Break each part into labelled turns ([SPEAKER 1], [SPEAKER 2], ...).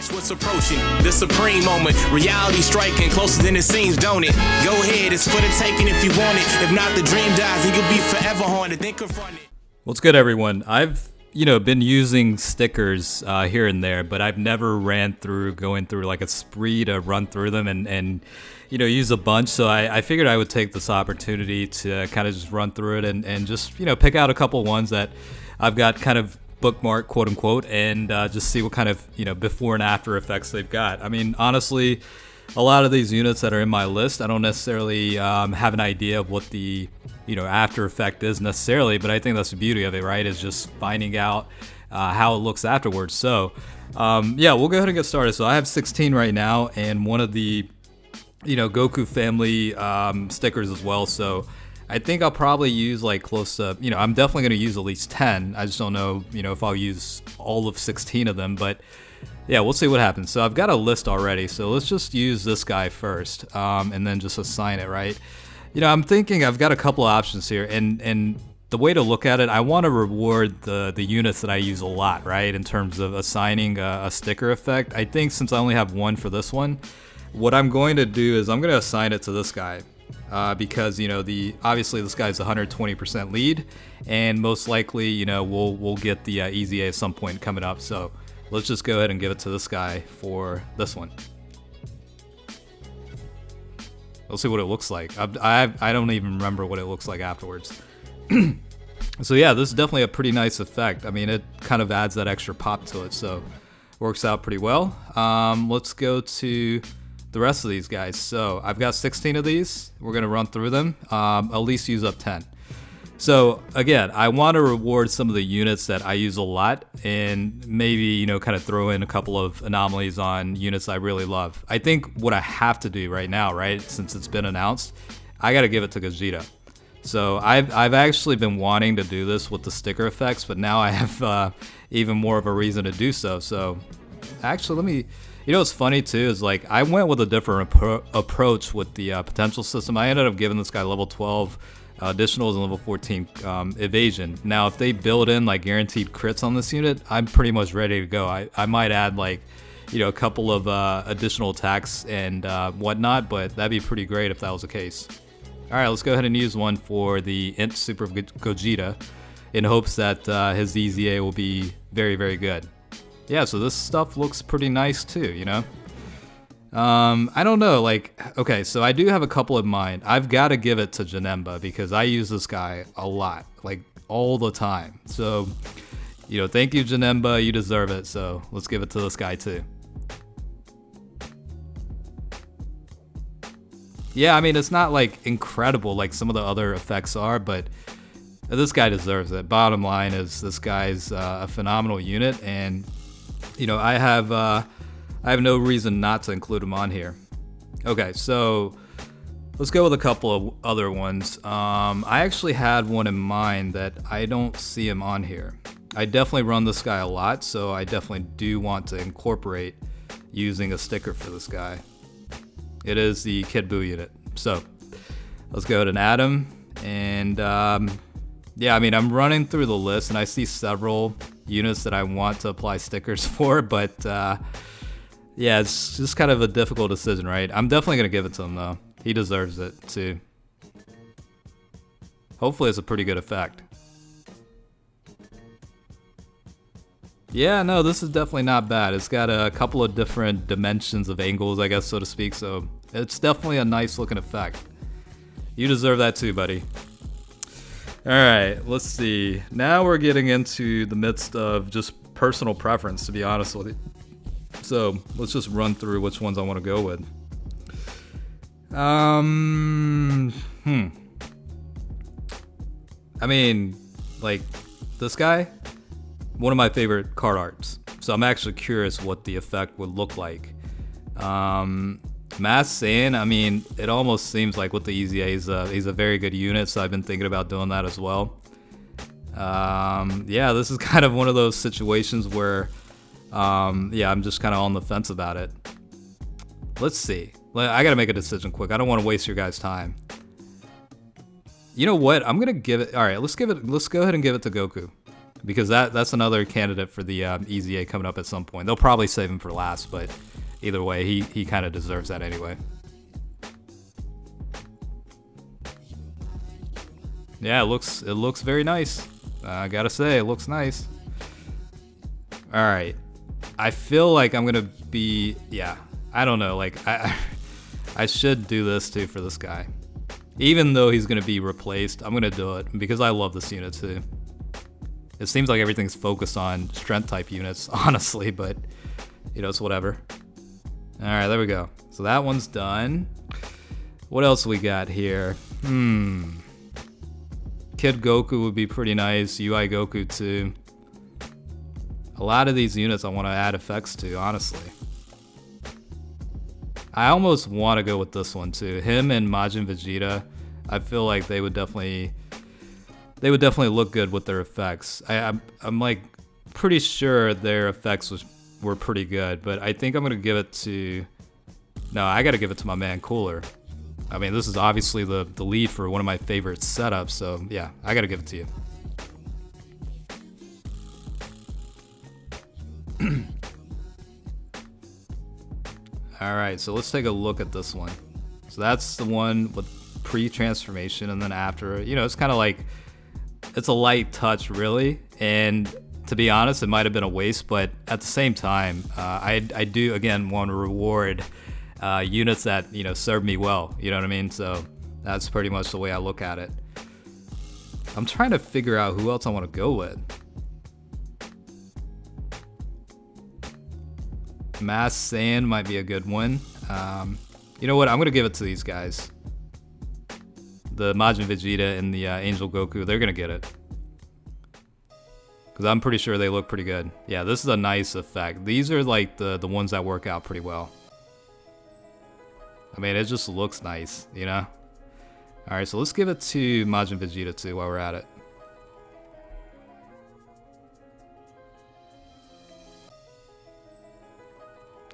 [SPEAKER 1] Watch what's approaching, the supreme moment. Reality striking closer than it seems, don't it? Go ahead, it's for the taking if you want it. If not, the dream dies and you'll be forever haunted. Then confront it.
[SPEAKER 2] What's good, everyone? I've been using stickers here and there, but I've never going through like a spree to run through them and use a bunch. So I figured I would take this opportunity to kind of just run through it and just pick out a couple ones that I've got kind of bookmark, quote unquote, and just see what kind of before and after effects they've got. I mean, honestly, a lot of these units that are in my list, I don't necessarily have an idea of what the after effect is necessarily, but I think that's the beauty of it, right? Is just finding out how it looks afterwards. So yeah, we'll go ahead and get started. So I have 16 right now, and one of the Goku family stickers as well. So I think I'll probably use like close to, I'm definitely going to use at least 10. I just don't know, if I'll use all of 16 of them, but yeah, we'll see what happens. So I've got a list already. So let's just use this guy first, and then just assign it, right? I'm thinking I've got a couple of options here, and the way to look at it, I want to reward the units that I use a lot, right? In terms of assigning a sticker effect. I think since I only have one for this one, what I'm going to do is I'm going to assign it to this guy. Because obviously this guy's 120% lead, and most likely we'll get the easy A at some point coming up. So let's just go ahead and give it to this guy for this one. We'll see what it looks like. I don't even remember what it looks like afterwards. So yeah, this is definitely a pretty nice effect. I mean, it kind of adds that extra pop to it, so works out pretty well. Let's go to the rest of these guys. So I've got 16 of these. We're gonna run through them. At least use up 10. So again, I want to reward some of the units that I use a lot, and maybe kind of throw in a couple of anomalies on units I really love. I think what I have to do right now, right, since it's been announced, I got to give it to Gogeta. So I've actually been wanting to do this with the sticker effects, but now I have even more of a reason to do so. So actually, let me. What's funny too is like I went with a different approach with the potential system. I ended up giving this guy level 12 additionals and level 14 evasion. Now, if they build in like guaranteed crits on this unit, I'm pretty much ready to go. I might add like a couple of additional attacks and whatnot, but that'd be pretty great if that was the case. All right, let's go ahead and use one for the Int Super Gogeta in hopes that his EZA will be very, very good. Yeah, so this stuff looks pretty nice too, I don't know, like, okay, so I do have a couple in mind. I've got to give it to Janemba because I use this guy a lot, like all the time. So, thank you, Janemba, you deserve it. So let's give it to this guy too. Yeah, I mean, it's not like incredible like some of the other effects are, but this guy deserves it. Bottom line is this guy's a phenomenal unit, and I have no reason not to include him on here. Okay, so let's go with a couple of other ones. I actually had one in mind that I don't see him on here. I definitely run this guy a lot, so I definitely do want to incorporate using a sticker for this guy. It is the Kid Buu unit. So let's go ahead and add him. And yeah, I mean, I'm running through the list and I see several units that I want to apply stickers for, but yeah, it's just kind of a difficult decision, right? I'm definitely going to give it to him though. He deserves it too. Hopefully it's a pretty good effect. Yeah, no, this is definitely not bad. It's got a couple of different dimensions of angles, I guess, so to speak, so it's definitely a nice looking effect. You deserve that too, buddy. Alright, let's see. Now we're getting into the midst of just personal preference, to be honest with you. So, let's just run through which ones I want to go with. I mean, like, this guy? One of my favorite card arts. So I'm actually curious what the effect would look like. Mass Saiyan, I mean, it almost seems like with the EZA, he's a very good unit, so I've been thinking about doing that as well. Yeah, this is kind of one of those situations where, yeah, I'm just kind of on the fence about it. Let's see. I gotta make a decision quick. I don't want to waste your guys' time. You know what? I'm gonna give it. All right, let's go ahead and give it to Goku. because that's another candidate for the EZA coming up at some point. They'll probably save him for last, but either way, he kind of deserves that anyway. Yeah, it looks very nice. I gotta say, it looks nice. All right, I feel like I'm gonna be, yeah, I don't know, like I should do this too for this guy. Even though he's gonna be replaced, I'm gonna do it because I love this unit too. It seems like everything's focused on strength type units, honestly, but you know, it's whatever. All right, there we go. So that one's done. What else we got here? Kid Goku would be pretty nice. UI Goku too. A lot of these units I want to add effects to, honestly. I almost want to go with this one too. Him and Majin Vegeta, I feel like they would definitely look good with their effects. I'm like pretty sure their effects were pretty good, but I think I'm gonna give it to. No, I gotta give it to my man Cooler. I mean, this is obviously the lead for one of my favorite setups, so yeah, I gotta give it to you. Alright, so let's take a look at this one. So that's the one with pre-transformation, and then after, you know, it's kind of like, it's a light touch, really, and to be honest, it might have been a waste, but at the same time, I do, again, want to reward units that, you know, serve me well, you know what I mean? So that's pretty much the way I look at it. I'm trying to figure out who else I want to go with. Mass Sand might be a good one. You know what? I'm going to give it to these guys. The Majin Vegeta and the Angel Goku, they're going to get it. Because I'm pretty sure they look pretty good. Yeah, this is a nice effect. These are like the ones that work out pretty well. I mean, it just looks nice, you know? Alright, so let's give it to Majin Vegeta too while we're at it.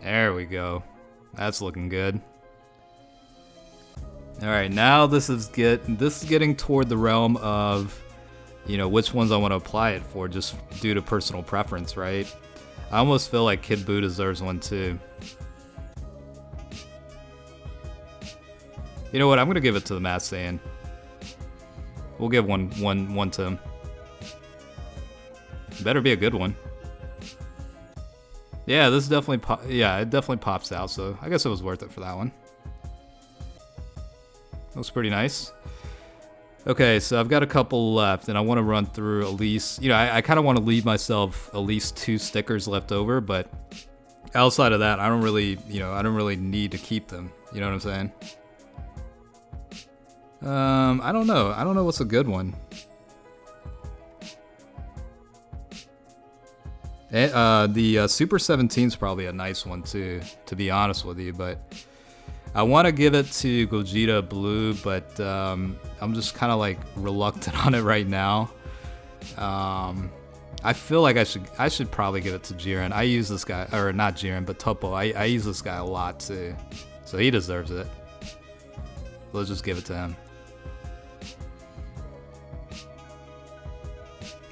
[SPEAKER 2] There we go. That's looking good. Alright, now this is getting toward the realm of, you know, which ones I want to apply it for, just due to personal preference, right? I almost feel like Kid Buu deserves one too. You know what? I'm gonna give it to the Mass Saiyan. We'll give one to him. Better be a good one. Yeah, this definitely it definitely pops out. So I guess it was worth it for that one. Looks pretty nice. Okay, so I've got a couple left, and I want to run through at least. You know, I kind of want to leave myself at least 2 stickers left over, but outside of that, I don't really need to keep them. You know what I'm saying? I don't know. I don't know what's a good one. The Super 17 is probably a nice one too, to be honest with you. But I want to give it to Gogeta Blue, but I'm just kind of like reluctant on it right now. I feel like I should probably give it to Jiren. I use this guy, or not Jiren, but Toppo. I use this guy a lot too, so he deserves it. Let's just give it to him.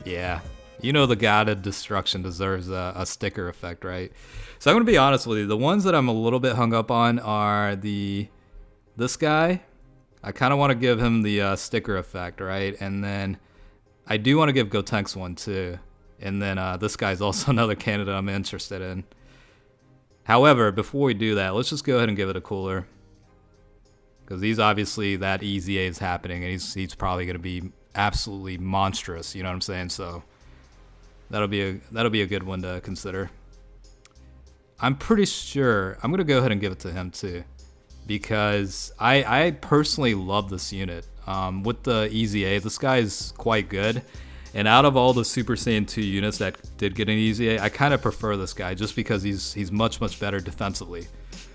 [SPEAKER 2] Yeah, you know the God of Destruction deserves a sticker effect, right? So I'm gonna be honest with you. The ones that I'm a little bit hung up on are this guy. I kind of want to give him the sticker effect, right? And then I do want to give Gotenks one too. And then this guy's also another candidate I'm interested in. However, before we do that, let's just go ahead and give it a Cooler. Because he's obviously, that EZA is happening, and he's probably going to be absolutely monstrous, you know what I'm saying? So that'll be a good one to consider. I'm pretty sure I'm going to go ahead and give it to him too. Because I personally love this unit. With the EZA, this guy is quite good. And out of all the Super Saiyan 2 units that did get an EZA, I kind of prefer this guy just because he's much better defensively.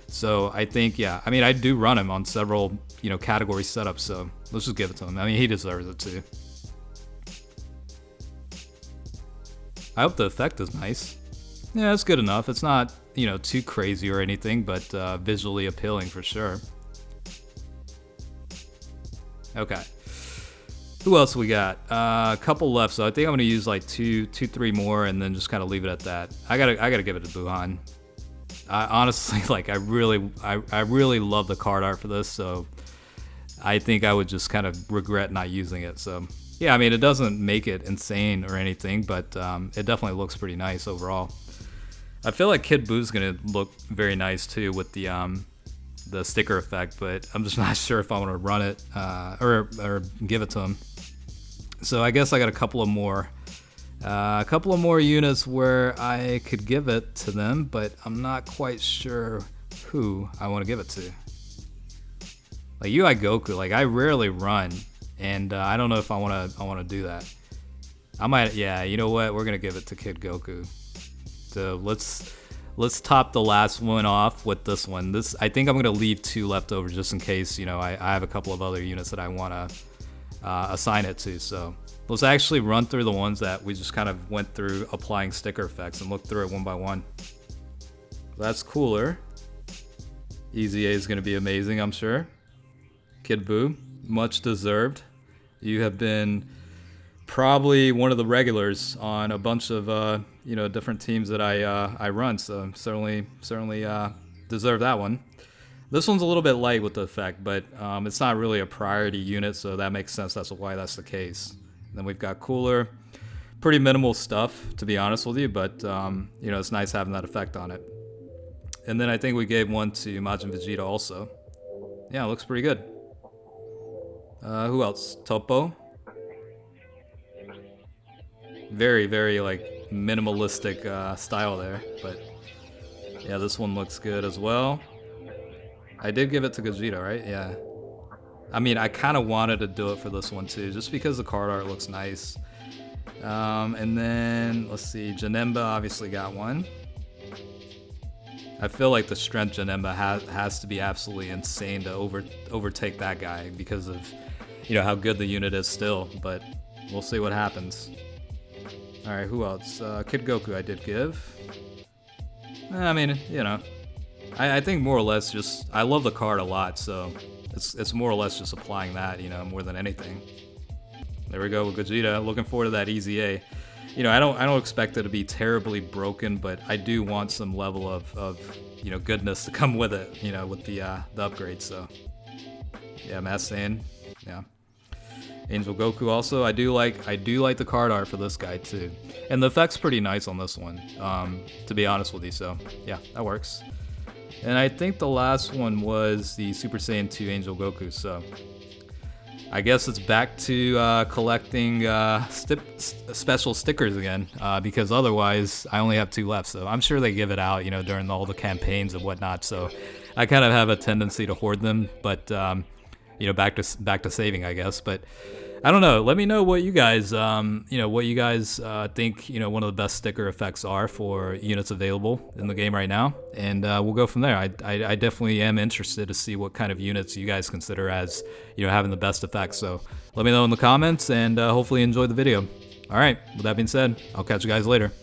[SPEAKER 2] So I think, yeah, I mean, I do run him on several, you know, category setups, so let's just give it to him. I mean, he deserves it too. I hope the effect is nice. Yeah, it's good enough. It's not, you know, too crazy or anything, but visually appealing for sure. Okay. Who else we got? A couple left, so I think I'm gonna use like two, three more, and then just kind of leave it at that. I gotta give it to Buhan. Honestly, like I really love the card art for this, so I think I would just kind of regret not using it. So yeah, I mean, it doesn't make it insane or anything, but it definitely looks pretty nice overall. I feel like Kid Boo's gonna look very nice too with the sticker effect, but I'm just not sure if I want to run it or give it to him. So I guess I got a couple of more units where I could give it to them, but I'm not quite sure who I want to give it to. Like UI Goku, like I rarely run, and I don't know if I want to do that. I might, yeah. You know what? We're gonna give it to Kid Goku. So let's top the last one off with this one. I think I'm gonna leave 2 left over just in case, you know, I have a couple of other units that I wanna assign it to. So let's actually run through the ones that we just kind of went through applying sticker effects and look through it one by one. That's Cooler. Easy A is gonna be amazing, I'm sure. Kid Buu, much deserved. You have been probably one of the regulars on a bunch of you know, different teams that I run, so certainly deserve that one. This one's a little bit light with the effect, but it's not really a priority unit, so that makes sense. That's why that's the case. Then we've got Cooler, pretty minimal stuff to be honest with you, but you know, it's nice having that effect on it. And then I think we gave one to Majin Vegeta also. Yeah, it looks pretty good. Who else? Topo. Very, very like minimalistic style there, but yeah, this one looks good as well. I did give it to Gogeta, right? Yeah. I mean, I kind of wanted to do it for this one too, just because the card art looks nice. And then let's see, Janemba obviously got one. I feel like the strength Janemba has to be absolutely insane to overtake that guy because of, you know, how good the unit is still. But we'll see what happens. All right, who else? Kid Goku I did give. I mean, you know, I think more or less just, I love the card a lot, so it's more or less just applying that, you know, more than anything. There we go with Gogeta. Looking forward to that easy A. You know, I don't expect it to be terribly broken, but I do want some level of you know, goodness to come with it, you know, with the upgrade. So yeah, Mass Saiyan, yeah. Angel Goku also. I do like the card art for this guy too, and the effect's pretty nice on this one, to be honest with you. So yeah, that works. And I think the last one was the Super Saiyan 2 Angel Goku. So I guess it's back to collecting special stickers again, because otherwise I only have 2 left. So I'm sure they give it out, you know, during all the campaigns and whatnot. So I kind of have a tendency to hoard them, but you know, back to saving, I guess. But I don't know. Let me know what you guys, you know, what you guys think, you know, one of the best sticker effects are for units available in the game right now, and we'll go from there. I definitely am interested to see what kind of units you guys consider as, you know, having the best effects. So let me know in the comments, and hopefully you enjoyed the video. All right. With that being said, I'll catch you guys later.